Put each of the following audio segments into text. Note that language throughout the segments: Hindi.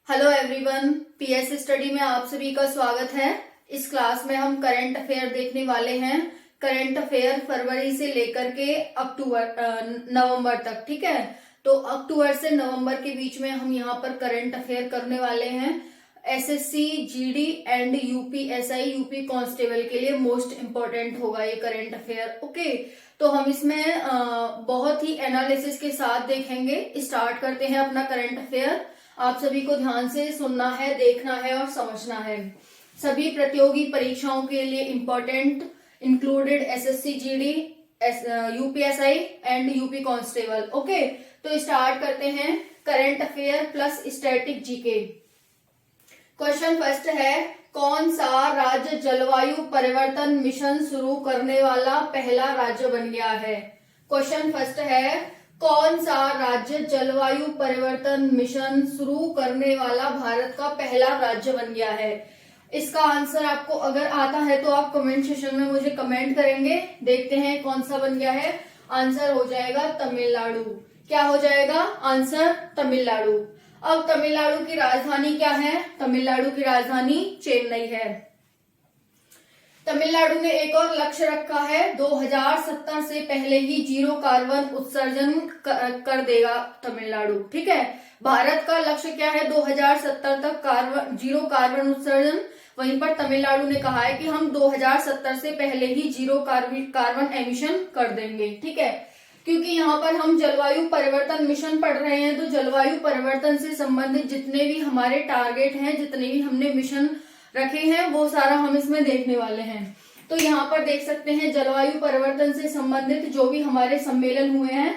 हेलो एवरीवन, पीएस स्टडी में आप सभी का स्वागत है। इस क्लास में हम करंट अफेयर देखने वाले हैं। करंट अफेयर फरवरी से लेकर के नवंबर तक, ठीक है। तो अक्टूबर से नवंबर के बीच में हम यहाँ पर करंट अफेयर करने वाले हैं। SSC, GD and UPSI, UP constable के लिए मोस्ट इम्पोर्टेंट होगा ये करंट अफेयर। ओके, तो हम इसमें बहुत ही एनालिसिस के साथ देखेंगे। स्टार्ट करते हैं अपना करंट अफेयर। आप सभी को ध्यान से सुनना है, देखना है और समझना है। सभी प्रतियोगी परीक्षाओं के लिए important included SSC, GD, UPSI and UP constable. Okay, तो स्टार्ट करते हैं current affair plus static GK. Question first है, कौन सा राज्य जलवायु परिवर्तन मिशन शुरू करने वाला पहला राज्य बन गया है? क्वेश्चन फर्स्ट है, कौन सा राज्य जलवायु परिवर्तन मिशन शुरू करने वाला भारत का पहला राज्य बन गया है? इसका आंसर आपको अगर आता है तो आप कमेंट सेक्शन में मुझे कमेंट करेंगे। देखते हैं कौन सा बन गया है। आंसर हो जाएगा तमिलनाडु। क्या हो जाएगा आंसर? तमिलनाडु। अब तमिलनाडु की राजधानी क्या है? तमिलनाडु की राजधानी चेन्नई है। तमिलनाडु ने एक और लक्ष्य रखा है, 2070 से पहले ही जीरो कार्बन उत्सर्जन कर देगा तमिलनाडु, ठीक है। भारत का लक्ष्य क्या है? 2070 तक जीरो कार्बन उत्सर्जन। वहीं पर तमिलनाडु ने कहा है कि हम 2070 से पहले ही जीरो कार्बन एमिशन कर देंगे, ठीक है। क्योंकि यहाँ पर हम जलवायु परिवर्तन मिशन पढ़ रहे हैं, तो जलवायु परिवर्तन से संबंधित जितने भी हमारे टारगेट हैं, जितने भी हमने मिशन रखे हैं, वो सारा हम इसमें देखने वाले हैं। तो यहाँ पर देख सकते हैं जलवायु परिवर्तन से संबंधित जो भी हमारे सम्मेलन हुए हैं,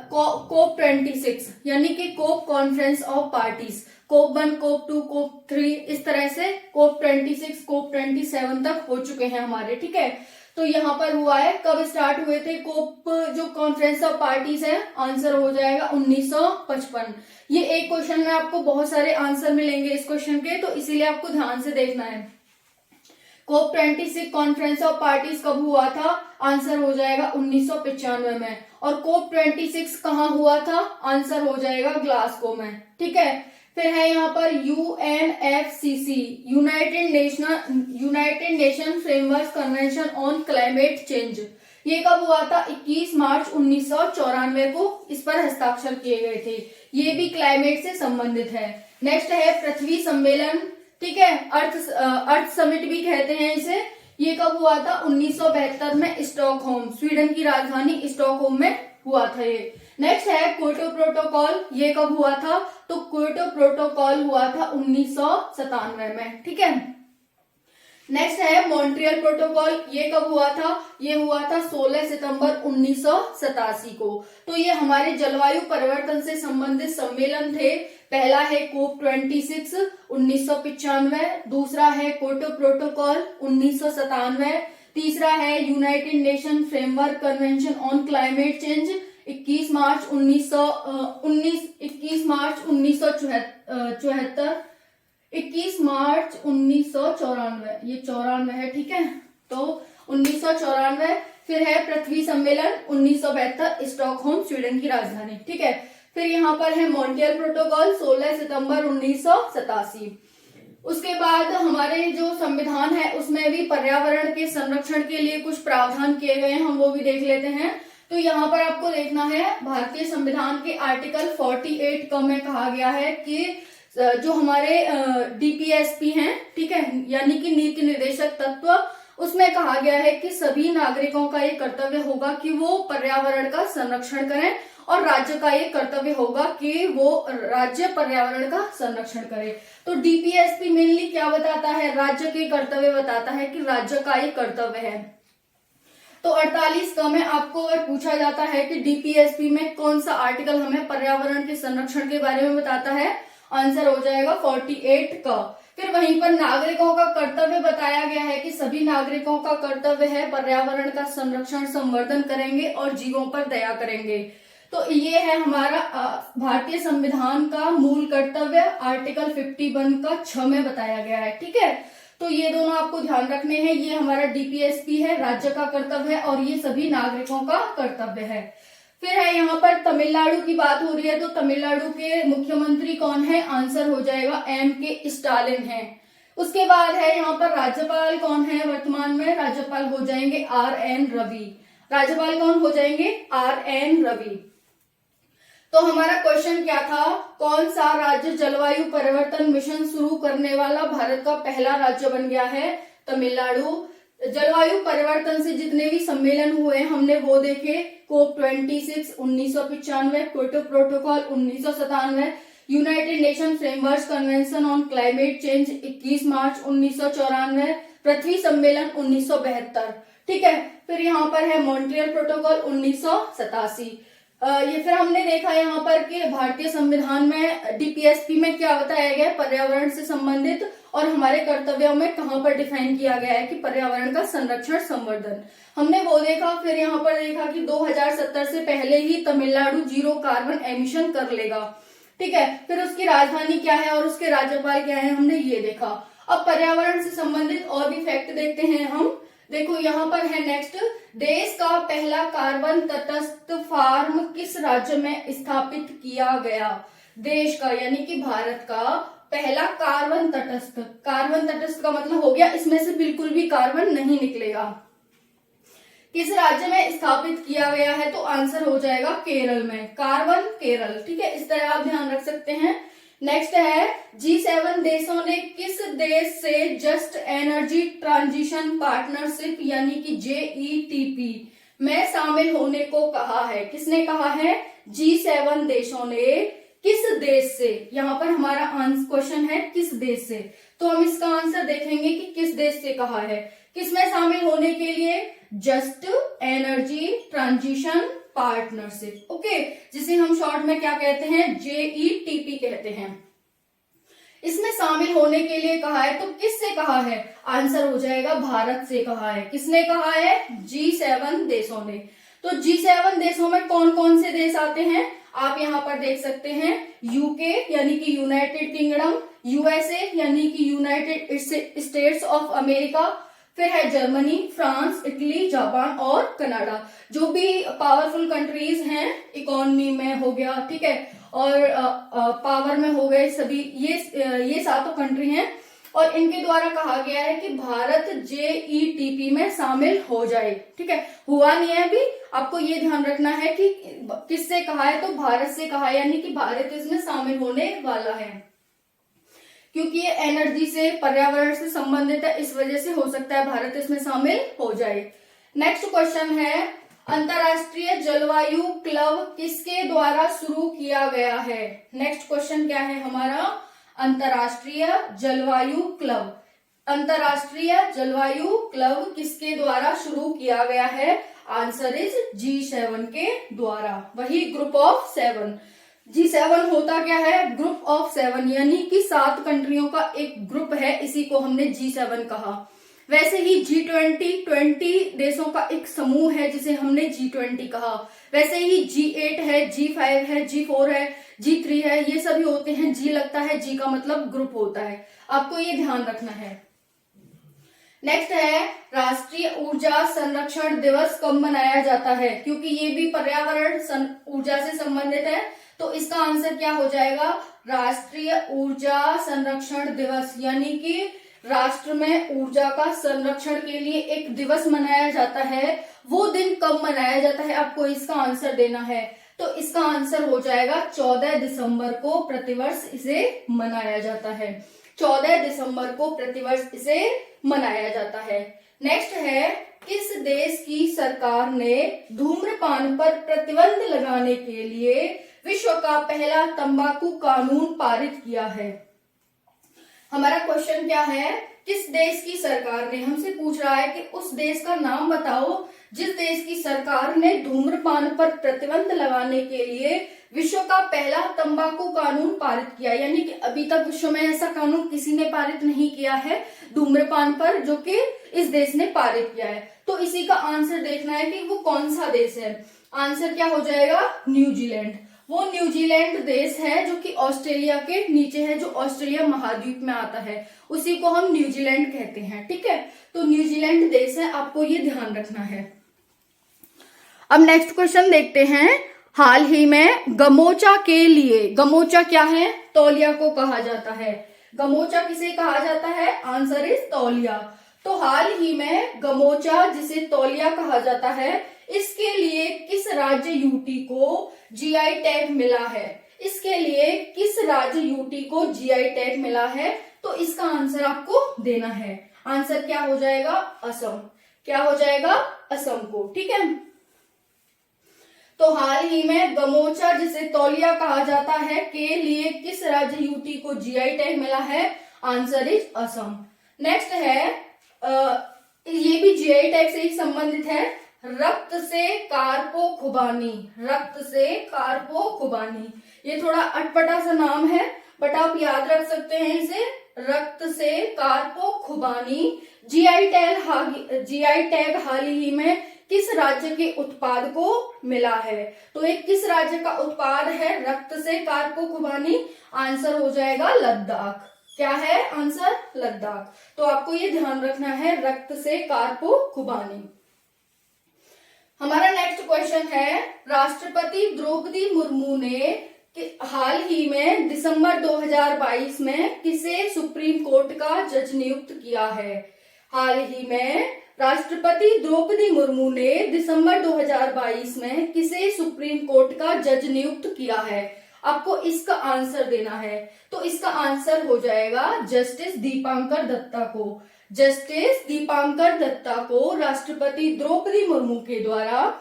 कोप 26 यानी कि कोप कॉन्फ्रेंस ऑफ पार्टीज, कोप 1, कोप 2, कोप 3, इस तरह से कोप 26, कोप 27 तक हो चुके हैं हमारे, ठीक है। तो यहाँ पर हुआ है, कब स्टार्ट हुए थे कोप जो कॉन्फ्रेंस ऑफ पार्टीज है? आंसर हो जाएगा 1955। ये एक क्वेश्चन में आपको बहुत सारे आंसर मिलेंगे इस क्वेश्चन के, तो इसीलिए आपको ध्यान से देखना है। कोप 26 कॉन्फ्रेंस ऑफ पार्टीज कब हुआ था? आंसर हो जाएगा 1995 में। और कोप 26 कहाँ हुआ था? आंसर हो जाएगा ग्लासगो में, ठीक है। फिर है यहाँ पर UNFCCC, United nation framework convention on climate change. ये कब हुआ था? 21 मार्च 1994 को इस पर हस्ताक्षर किए गए थे। ये भी क्लाइमेट से संबंधित है। नेक्स्ट है पृथ्वी सम्मेलन, ठीक है। अर्थ समिट भी कहते हैं इसे। ये कब हुआ था? 1972 में स्टॉकहोम, स्वीडन की राजधानी स्टॉकहोम में हुआ था ये। नेक्स्ट है क्योटो प्रोटोकॉल। ये कब हुआ था? तो क्योटो प्रोटोकॉल हुआ था 1997 में, ठीक है। नेक्स्ट है मॉन्ट्रियल प्रोटोकॉल। ये कब हुआ था? ये हुआ था 16 सितंबर 1987 को। तो ये हमारे जलवायु परिवर्तन से संबंधित सम्मेलन थे। पहला है कोप 26 1995, दूसरा है क्योटो प्रोटोकॉल 1997, तीसरा है United nation framework convention on climate change 21 मार्च 1974, 21 मार्च 1994, ये 94 है, ठीक है। तो 1994। फिर है पृथ्वी सम्मेलन 1972, स्टॉकहोम, स्वीडन की राजधानी, ठीक है। फिर यहाँ पर है मॉन्ट्रियल प्रोटोकॉल 16 सितंबर 1987। उसके बाद हमारे जो संविधान है उसमें भी पर्यावरण के संरक्षण के लिए कुछ प्रावधान किए गए हैं, हम वो भी देख लेते हैं। तो यहाँ पर आपको देखना है, भारतीय संविधान के आर्टिकल 48 क में कहा गया है कि जो हमारे डीपीएसपी हैं, ठीक है, यानी कि नीति निर्देशक तत्व, उसमें कहा गया है कि सभी नागरिकों का ये कर्तव्य होगा कि वो पर्यावरण का संरक्षण करें, और राज्य का ये कर्तव्य होगा कि वो राज्य पर्यावरण का संरक्षण करे। तो डीपीएसपी मेनली क्या बताता है? राज्य के कर्तव्य बताता है कि राज्य का ये कर्तव्य है। तो 48 क में आपको अगर पूछा जाता है कि डीपीएसपी में कौन सा आर्टिकल हमें पर्यावरण के संरक्षण के बारे में बताता है, आंसर हो जाएगा 48 का। फिर वहीं पर नागरिकों का कर्तव्य बताया गया है कि सभी नागरिकों का कर्तव्य है पर्यावरण का संरक्षण, संवर्धन करेंगे और जीवों पर दया करेंगे। तो ये है हमारा भारतीय संविधान का मूल कर्तव्य, आर्टिकल 51 का 6 में बताया गया है, ठीक है। तो ये दोनों आपको ध्यान रखने हैं। ये हमारा डीपीएसपी है, राज्य का कर्तव्य है, और ये सभी नागरिकों का कर्तव्य है। फिर है यहाँ पर तमिलनाडु की बात हो रही है, तो तमिलनाडु के मुख्यमंत्री कौन है? आंसर हो जाएगा M.K. स्टालिन है। उसके बाद है यहाँ पर राज्यपाल कौन है वर्तमान में? राज्यपाल हो जाएंगे R.N. रवि। राज्यपाल कौन हो जाएंगे? R.N. रवि। तो हमारा क्वेश्चन क्या था? कौन सा राज्य जलवायु परिवर्तन मिशन शुरू करने वाला भारत का पहला राज्य बन गया है? तमिलनाडु। जलवायु परिवर्तन से जितने भी सम्मेलन हुए हमने वो देखे। COP26 1995, Kyoto protocol 1997, United nation framework convention on climate change 21 मार्च 1994, पृथ्वी सम्मेलन 1972। ठीक है। फिर यहाँ पर है मॉन्ट्रियल प्रोटोकॉल 1987। ये फिर हमने देखा यहाँ पर कि भारतीय संविधान में DPSP में क्या बताया गया है? पर्यावरण से संबंधित और हमारे कर्तव्यों में कहाँ पर डिफाइन किया गया है कि पर्यावरण का संरक्षण संवर्धन, हमने वो देखा। फिर यहाँ पर देखा कि 2070 से पहले ही तमिलनाडु 0 कार्बन एमिशन कर लेगा। ठीक है। फिर उसकी राजधानी क्या है और उसके राज्यपाल क्या है, हमने ये देखा। अब पर्यावरण से संबंधित और भी फैक्ट देखते हैं हम। देखो यहाँ पर है नेक्स्ट, देश का पहला कार्बन तटस्थ फार्म किस राज्य में स्थापित किया गया? देश का यानी कि भारत का पहला कार्बन तटस्थ का मतलब हो गया इसमें से बिल्कुल भी कार्बन नहीं निकलेगा। किस राज्य में स्थापित किया गया है? तो आंसर हो जाएगा केरल में। कार्बन केरल। ठीक है, इस तरह आप ध्यान रख सकते हैं। नेक्स्ट है G7 देशों ने किस देश से जस्ट एनर्जी ट्रांजिशन पार्टनरशिप यानी कि JETP में शामिल होने को कहा है? किसने कहा है? G7 देशों ने किस देश से? यहाँ पर हमारा क्वेश्चन है किस देश से, तो हम इसका आंसर देखेंगे कि किस देश से कहा है। किसमें शामिल होने के लिए? Just energy transition partnership. Okay, जिसे हम शॉर्ट में क्या कहते हैं? JETP कहते हैं। इसमें शामिल होने के लिए कहा है, तो किससे कहा है? आंसर हो जाएगा भारत से कहा है। किसने कहा है? G7 देशों ने। तो G7 देशों में कौन कौन से देश आते हैं? आप यहाँ पर देख सकते हैं UK यानी कि यूनाइटेड किंगडम, USA यानी कि यूनाइटेड स्टेट्स ऑफ अमेरिका, फिर है जर्मनी, फ्रांस, इटली, जापान और कनाडा। जो भी पावरफुल कंट्रीज हैं, इकोनॉमी में हो गया, ठीक है, और पावर में हो गए सभी, ये सातों कंट्री हैं और इनके द्वारा कहा गया है कि भारत JETP में शामिल हो जाए। ठीक है, हुआ नहीं है अभी, आपको ये ध्यान रखना है कि किससे कहा है, तो भारत से कहा है, यानी कि भारत इसमें शामिल होने वाला है। क्योंकि ये एनर्जी से, पर्यावरण से संबंधित है, इस वजह से हो सकता है भारत इसमें शामिल हो जाए। नेक्स्ट क्वेश्चन है, अंतरराष्ट्रीय जलवायु क्लब किसके द्वारा शुरू किया गया है? नेक्स्ट क्वेश्चन क्या है हमारा? अंतरराष्ट्रीय जलवायु क्लब। अंतरराष्ट्रीय जलवायु क्लब किसके द्वारा शुरू किया गया है? आंसर इज G7 के द्वारा, वही ग्रुप ऑफ 7। G7 होता क्या है? ग्रुप ऑफ 7, यानी कि 7 कंट्रियों का एक ग्रुप है, इसी को हमने G7 कहा। वैसे ही G20 20 देशों का एक समूह है जिसे हमने G20 कहा। वैसे ही G8 है, G5 है, G4 है, G3 है, ये सभी होते हैं। G लगता है, G का मतलब ग्रुप होता है, आपको ये ध्यान रखना है। नेक्स्ट है, राष्ट्रीय ऊर्जा संरक्षण दिवस कब मनाया जाता है? क्योंकि ये भी पर्यावरण ऊर्जा से संबंधित है, तो इसका आंसर क्या हो जाएगा? राष्ट्रीय ऊर्जा संरक्षण दिवस, यानी कि राष्ट्र में ऊर्जा का संरक्षण के लिए एक दिवस मनाया जाता है। वो दिन कब मनाया जाता है, आपको इसका आंसर देना है। तो इसका आंसर हो जाएगा 14 दिसंबर को प्रतिवर्ष इसे मनाया जाता है। 14 दिसंबर को प्रतिवर्ष इसे मनाया जाता है। नेक्स्ट है, किस देश की सरकार ने धूम्रपान पर प्रतिबंध लगाने के लिए विश्व का पहला तंबाकू कानून पारित किया है? हमारा क्वेश्चन क्या है? किस देश की सरकार ने, हमसे पूछ रहा है कि उस देश का नाम बताओ जिस देश की सरकार ने धूम्रपान पर प्रतिबंध लगाने के लिए विश्व का पहला तंबाकू कानून पारित किया। यानी कि अभी तक विश्व में ऐसा कानून किसी ने पारित नहीं किया है धूम्रपान पर, जो कि इस देश ने पारित किया है। तो इसी का आंसर देखना है कि वो कौन सा देश है। आंसर क्या हो जाएगा? न्यूजीलैंड। वो न्यूजीलैंड देश है जो कि ऑस्ट्रेलिया के नीचे है, जो ऑस्ट्रेलिया महाद्वीप में आता है, उसी को हम न्यूजीलैंड कहते हैं। ठीक है, तो न्यूजीलैंड देश है, आपको ये ध्यान रखना है। अब नेक्स्ट क्वेश्चन देखते हैं, हाल ही में गमोचा के लिए, गमोचा क्या है, तौलिया को कहा जाता है। गमोचा किसे कहा जाता है, आंसर इज तौलिया। तो हाल ही में गमोचा जिसे तौलिया कहा जाता है, इसके लिए किस राज्य यूटी को जीआई टैग मिला है, इसके लिए किस राज्य यूटी को जीआई टैग मिला है, तो इसका आंसर आपको देना है। आंसर क्या हो जाएगा, असम। क्या हो जाएगा, असम को, ठीक है। तो हाल ही में गमोचा जिसे तौलिया कहा जाता है के लिए किस राज्य यूटी को जीआई टैग मिला है, आंसर इज असम। नेक्स्ट है ये भी जीआई टैग से ही संबंधित है, रक्त से कारपो खुबानी। रक्त से कारपो खुबानी, ये थोड़ा अटपटा सा नाम है बट आप याद रख सकते हैं इसे। रक्त से कारपो खुबानी जीआई टैग हाल ही में किस राज्य के उत्पाद को मिला है, तो एक किस राज्य का उत्पाद है रक्त से कारपो खुबानी, आंसर हो जाएगा लद्दाख। क्या है आंसर, लद्दाख। तो आपको ये ध्यान रखना है, रक्त से कारपो खुबानी। हमारा नेक्स्ट क्वेश्चन है, राष्ट्रपति द्रौपदी मुर्मू ने हाल ही में दिसंबर 2022 में किसे सुप्रीम कोर्ट का जज नियुक्त किया है। हाल ही में राष्ट्रपति द्रौपदी मुर्मू ने दिसंबर 2022 में किसे सुप्रीम कोर्ट का जज नियुक्त किया है, आपको इसका आंसर देना है। तो इसका आंसर हो जाएगा जस्टिस दीपांकर दत्ता को। जस्टिस दीपांकर दत्ता को राष्ट्रपति द्रौपदी मुर्मू के द्वारा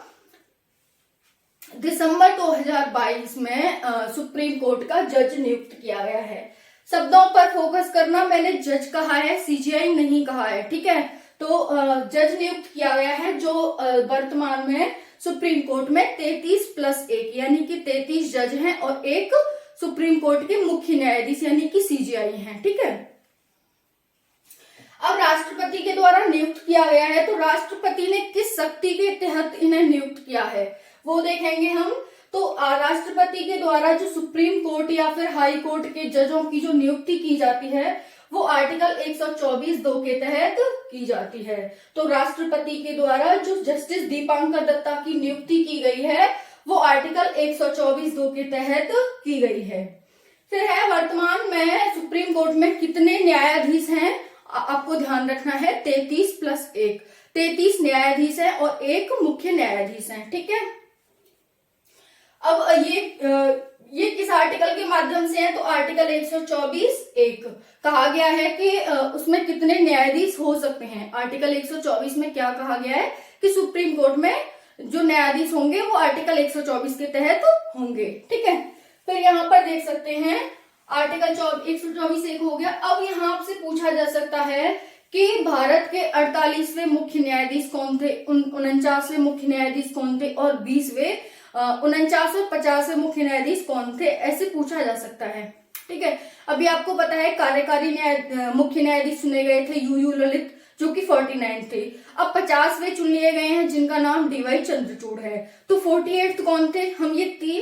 दिसंबर 2022 में सुप्रीम कोर्ट का जज नियुक्त किया गया है। शब्दों पर फोकस करना, मैंने जज कहा है, सीजीआई नहीं कहा है, ठीक है। तो जज नियुक्त किया गया है जो वर्तमान में सुप्रीम कोर्ट में 33+1 यानी कि 33 जज हैं और एक सुप्रीम कोर्ट के मुख्य न्यायाधीश यानी कि सीजीआई हैं, ठीक है। अब राष्ट्रपति के द्वारा नियुक्त किया गया है, तो राष्ट्रपति ने किस शक्ति के तहत इन्हें नियुक्त किया है वो देखेंगे हम। तो राष्ट्रपति के द्वारा जो सुप्रीम कोर्ट या फिर हाई कोर्ट के जजों की जो नियुक्ति की जाती है वो आर्टिकल 124(2) के तहत की जाती है। तो राष्ट्रपति के द्वारा जो जस्टिस दीपांकर दत्ता की नियुक्ति की गई है वो आर्टिकल 124(2) के तहत की गई है। फिर है वर्तमान में सुप्रीम कोर्ट में कितने न्यायाधीश हैं, आपको ध्यान रखना है 33+1, 33 न्यायाधीश हैं और एक मुख्य न्यायाधीश हैं, ठीक है। अब ये किस आर्टिकल के माध्यम से है, तो आर्टिकल 124(1) कहा गया है कि उसमें कितने न्यायाधीश हो सकते हैं। आर्टिकल 124 में क्या कहा गया है कि सुप्रीम कोर्ट में जो न्यायाधीश होंगे वो आर्टिकल 124 के तहत होंगे, ठीक है। फिर यहाँ पर देख सकते हैं आर्टिकल 124(1) हो गया। अब यहाँ आपसे पूछा जा सकता है कि भारत के 48वें मुख्य न्यायाधीश कौन थे, 49वें मुख्य न्यायाधीश कौन थे और 20वें 49 और 50वें मुख्य न्यायाधीश कौन थे, ऐसे पूछा जा सकता है, ठीक है। अभी आपको पता है कार्यकारी मुख्य न्यायाधीश चुने गए थे यूयू ललित जो कि 49 थे। अब 50वें चुन लिए गए हैं जिनका नाम डीवाई चंद्रचूड़ है। तो 48 कौन थे, हम ये 3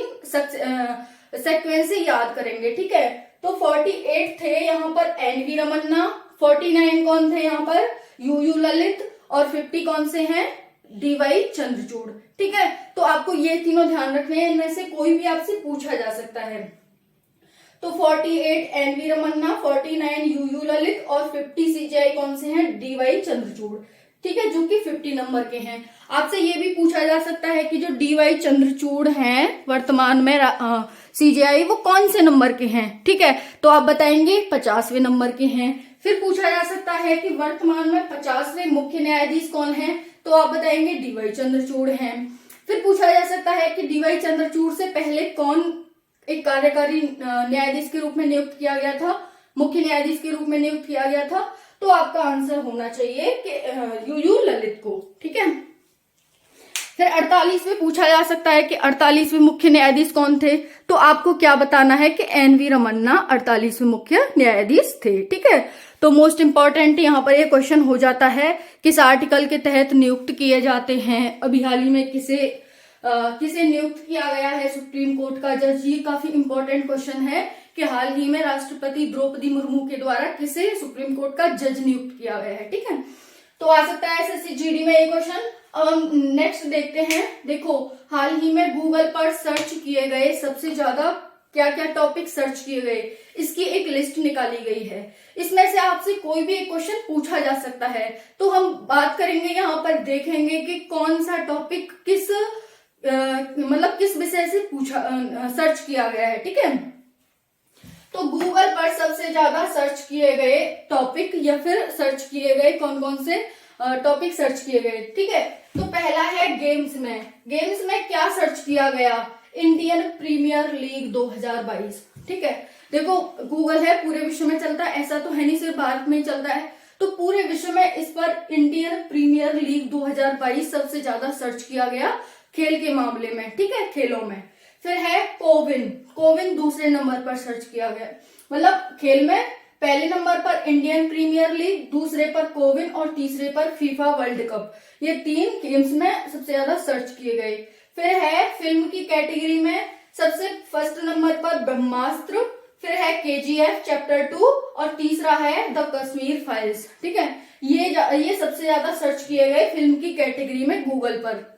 सेक्वेंस से याद करेंगे, ठीक है। तो 48 थे यहाँ पर एनवी रमन्ना, 49 कौन थे यहाँ पर यूयू ललित और 50 कौन से हैं डीवाई चंद्रचूड़, ठीक है। तो आपको ये तीनों ध्यान रखने हैं, इनमें से कोई भी आपसे पूछा जा सकता है। तो 48 एनवी रमन्ना, 49 यूयू ललित और 50 सीजीआई कौन से हैं डीवाई चंद्रचूड़, ठीक है, जो कि 50 नंबर के हैं। आपसे ये भी पूछा जा सकता है कि जो डीवाई चंद्रचूड़ हैं वर्तमान में सीजीआई वो कौन से नंबर के हैं, ठीक है। तो आप बताएंगे 50वें नंबर के हैं। फिर पूछा जा सकता है कि वर्तमान में 50वें मुख्य न्यायाधीश कौन है, तो आप बताएंगे डीवाई चंद्रचूड़ हैं। फिर पूछा जा सकता है कि डीवाई चंद्रचूड़ से पहले कौन एक कार्यकारी न्यायाधीश के रूप में नियुक्त किया गया था, मुख्य न्यायाधीश के रूप में नियुक्त किया गया था, तो आपका आंसर होना चाहिए कि यूयू ललित को, ठीक है। फिर 48वें पूछा जा सकता है कि 48वें मुख्य न्यायाधीश कौन थे, तो आपको क्या बताना है कि एनवी रमन्ना 48वें मुख्य न्यायाधीश थे, ठीक है। तो मोस्ट इंपॉर्टेंट यहाँ पर ये क्वेश्चन हो जाता है किस आर्टिकल के तहत नियुक्त किए जाते हैं, अभी हाल ही में किसे नियुक्त किया गया है सुप्रीम कोर्ट का जज। ये काफी इंपॉर्टेंट क्वेश्चन है कि हाल ही में राष्ट्रपति द्रौपदी मुर्मू के द्वारा किसे सुप्रीम कोर्ट का जज नियुक्त किया गया है, ठीक है। तो आ सकता है एसएससी जीडी में ये क्वेश्चन। अब हम नेक्स्ट देखते हैं। देखो, हाल ही में गूगल पर सर्च किए गए सबसे ज्यादा क्या क्या टॉपिक सर्च किए गए, इसकी एक लिस्ट निकाली गई है। इसमें से आपसे कोई भी एक क्वेश्चन पूछा जा सकता है। तो हम बात करेंगे, यहाँ पर देखेंगे कि कौन सा टॉपिक किस मतलब किस विषय से सर्च किया गया है। ठीक है, तो गूगल पर सबसे ज्यादा सर्च किए गए टॉपिक या फिर सर्च किए गए कौन कौन से टॉपिक सर्च किए गए। ठीक है, तो पहला है गेम्स में क्या सर्च किया गया, इंडियन प्रीमियर लीग 2022। ठीक है, देखो गूगल है, पूरे विश्व में चलता है, ऐसा तो है नहीं सिर्फ भारत में ही चलता है, तो पूरे विश्व में इस पर इंडियन प्रीमियर लीग 2022 सबसे ज्यादा सर्च किया गया खेल के मामले में। ठीक है, खेलों में। फिर है कोविन दूसरे नंबर पर सर्च किया गया, मतलब खेल में पहले नंबर पर इंडियन प्रीमियर लीग, दूसरे पर कोविन और तीसरे पर फीफा वर्ल्ड कप। ये 3 गेम्स में सबसे ज्यादा सर्च किए गए। फिर है फिल्म की कैटेगरी में सबसे फर्स्ट नंबर पर ब्रह्मास्त्र, फिर है केजीएफ चैप्टर 2 और तीसरा है द कश्मीर फाइल्स। ठीक है, ये सबसे ज्यादा सर्च किए गए फिल्म की कैटेगरी में गूगल पर।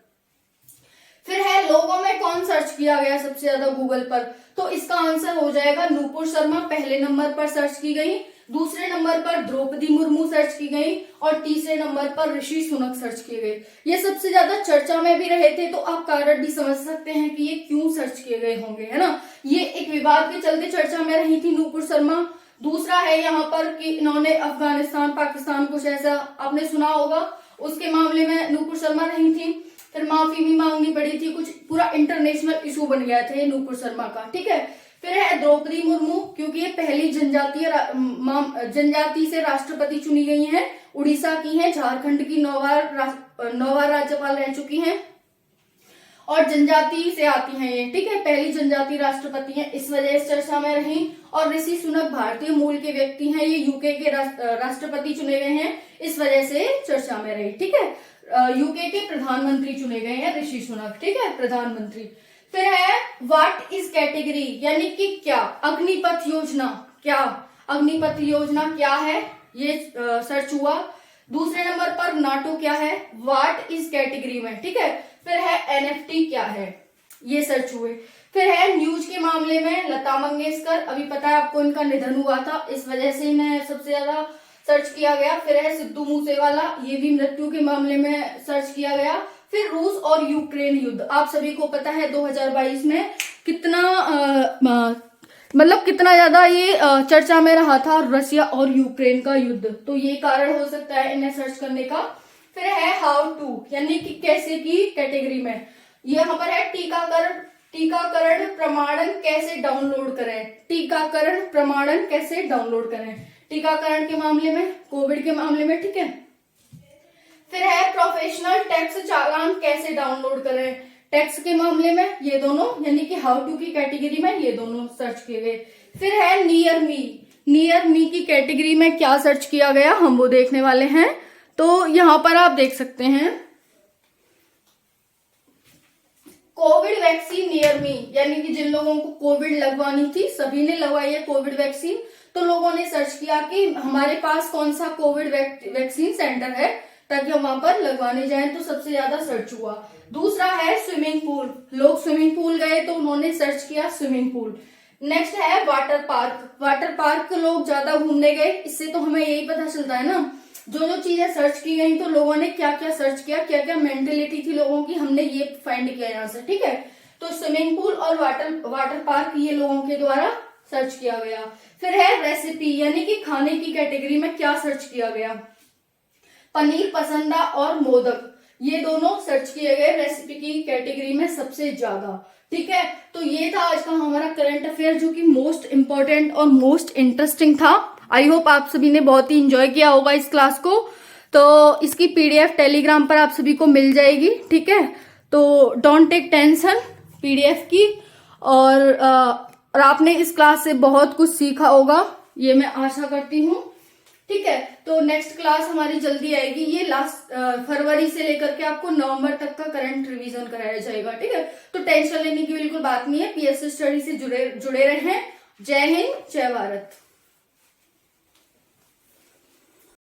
फिर है लोगों में कौन सर्च किया गया सबसे ज्यादा गूगल पर, तो इसका आंसर हो जाएगा नूपुर शर्मा पहले नंबर पर सर्च की गई, दूसरे नंबर पर द्रौपदी मुर्मू सर्च की गई और तीसरे नंबर पर ऋषि सुनक सर्च किए गए। ये सबसे ज्यादा चर्चा में भी रहे थे, तो आप कारण भी समझ सकते हैं कि ये क्यों सर्च किए गए होंगे, है ना। ये एक विवाद के चलते चर्चा में रही थी नूपुर शर्मा। दूसरा है यहाँ पर कि इन्होंने अफगानिस्तान पाकिस्तान कुछ ऐसा आपने सुना होगा, उसके मामले में नूपुर शर्मा रही थी। फिर माफी भी मांगनी पड़ी थी, कुछ पूरा इंटरनेशनल इशू बन गया था ये नूपुर शर्मा का। ठीक है, फिर है द्रौपदी मुर्मू, क्योंकि ये पहली जनजाति से राष्ट्रपति चुनी गई हैं, उड़ीसा की हैं, झारखंड की 9 बार राज्यपाल रह चुकी हैं और जनजाति से आती हैं ये। ठीक है, पहली जनजाति राष्ट्रपति हैं, इस वजह से चर्चा में रही। और ऋषि सुनक भारतीय मूल के व्यक्ति हैं, ये यूके के राष्ट्रपति चुने गए हैं, इस वजह से चर्चा में रही। ठीक है, यूके के प्रधानमंत्री चुने गए हैं ऋषि सुनक। ठीक है, प्रधानमंत्री। फिर है व्हाट इज कैटेगरी, यानी कि क्या, अग्निपथ योजना, क्या अग्निपथ योजना क्या है, ये सर्च हुआ। दूसरे नंबर पर नाटो क्या है, व्हाट इज कैटेगरी में। ठीक है, फिर है एनएफटी क्या है, ये सर्च हुए। फिर है न्यूज के मामले में लता मंगेशकर, अभी पता है आपको इनका निधन हुआ था, इस वजह से इन्हें सबसे ज्यादा सर्च किया गया। फिर है सिद्धू मूसेवाला, ये भी मृत्यु के मामले में सर्च किया गया। फिर रूस और यूक्रेन युद्ध, आप सभी को पता है 2022 में कितना मतलब कितना ज्यादा ये चर्चा में रहा था, रशिया और यूक्रेन का युद्ध, तो ये कारण हो सकता है इन्हें सर्च करने का। फिर है हाउ टू, यानी कि कैसे की कैटेगरी में, यहाँ पर है टीकाकरण प्रमाणन कैसे डाउनलोड करें, टीकाकरण प्रमाणन कैसे डाउनलोड करें, टीकाकरण के मामले में, कोविड के मामले में। ठीक है, फिर है प्रोफेशनल टैक्स चालान कैसे डाउनलोड करें, टैक्स के मामले में, ये दोनों यानी कि हाउ टू की कैटेगरी में ये दोनों सर्च किए गए। फिर है नियर मी की कैटेगरी में क्या सर्च किया गया, हम वो देखने वाले हैं। तो यहां पर आप देख सकते हैं कोविड वैक्सीन नियर मी, यानी कि जिन लोगों को कोविड लगवानी थी सभी ने लगवाई है कोविड वैक्सीन, तो लोगों ने सर्च किया कि हमारे पास कौन सा कोविड वैक्सीन सेंटर है ताकि हम वहां पर लगवाने जाएं, तो सबसे ज्यादा सर्च हुआ। दूसरा है स्विमिंग पूल, लोग स्विमिंग पूल गए तो उन्होंने सर्च किया स्विमिंग पूल। नेक्स्ट है वाटर पार्क लोग ज्यादा घूमने गए, इससे तो हमें यही पता चलता है ना, जो चीजें सर्च की गई तो लोगों ने क्या क्या सर्च किया, क्या क्या मेंटेलिटी थी लोगों की, हमने ये फाइंड किया यहाँ से। ठीक है, तो स्विमिंग पूल और वाटर पार्क ये लोगों के द्वारा सर्च किया गया। फिर है रेसिपी, यानी कि खाने की कैटेगरी में क्या सर्च किया गया, पनीर पसंदा और मोदक, ये दोनों सर्च किए गए रेसिपी की कैटेगरी में सबसे ज्यादा। ठीक है, तो ये था आज का हमारा करंट अफेयर, जो कि मोस्ट इंपॉर्टेंट और मोस्ट इंटरेस्टिंग था। आई होप आप सभी ने बहुत ही इंजॉय किया होगा इस क्लास को। तो इसकी पीडीएफ टेलीग्राम पर आप सभी को मिल जाएगी। ठीक है, तो डोंट टेक टेंशन पीडीएफ की, और आपने इस क्लास से बहुत कुछ सीखा होगा, ये मैं आशा करती हूँ। ठीक है, तो नेक्स्ट क्लास हमारी जल्दी आएगी, ये लास्ट फरवरी से लेकर के आपको नवंबर तक का करंट रिवीजन कराया जाएगा। ठीक है, तो टेंशन लेने की बिल्कुल बात नहीं है, पीएससी स्टडी से जुड़े रहें। जय हिंद, जय भारत।